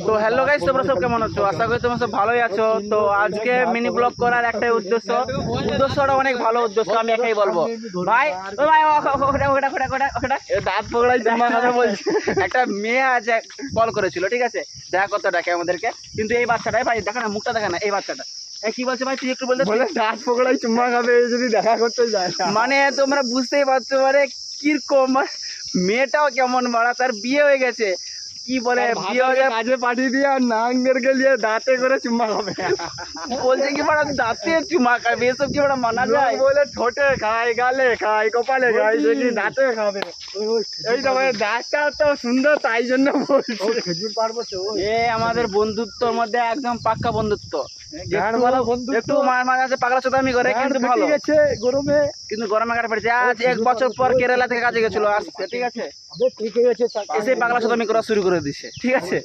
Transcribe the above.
তো hello guys, তোমরা সব কেমন আছো? আশা করি তোমরা সব ভালোই আছো। তো আজকে মিনি ব্লগ করার একটাই উদ্দেশ্যটা অনেক ভালো উদ্দেশ্য। আমি একাই বলবো ভাই, ও ভাই ওটা দাঁত পকড়াই কথা বলছি। একটা মেয়ে আছে কল করেছিল, ঠিক আছে, দেখা করতে ডাকে আমাদেরকে। কিন্তু এই বাচ্চাটাই ভাই দেখা না, মুখটা দেখা না, এই বাচ্চাটা কি বলছে ভাই, তুই একটু বলতে। দাঁত পকড়াই চুম্মা খাবে যদি দেখা করতে যায়। মানে তোমরা বুঝতেই পারছো মানে কিরকম মেয়েটাও কেমন, বাড়া তার বিয়ে হয়ে গেছে, কি বলে বিয়ে হয়ে কাজে পাঠিয়ে দিয়ে আর নাঙ্গেরকে নিয়ে দাঁতে করে চুম্মা খাবে। বলছে কি বড় দাঁতে চুমা খাবে, এসব কি বড় মানা যায়? বলে ঠোঁটে খায়, গালে খায়, কপালে খায়, সে কি দাঁতে খাবে? এই তো মানে দাঁতটা তো সুন্দর, তাই জন্য বলছি। খেজুর পারবো তো এ আমাদের বন্ধুত্বর মধ্যে একদম পাক্কা বন্ধুত্ব। একটু মাঝে মাঝে পাগলা চোদামি করে, কিন্তু ভালো গেছে গরমে, কিন্তু গরমে কাটা পড়েছে। আজ 1 বছর পর কেরালা থেকে কাজে গেছিল, আসছে, ঠিক আছে, ঠিক হয়ে গেছে। এসে পাগলা চোদামি করা শুরু করে দিছে, ঠিক আছে।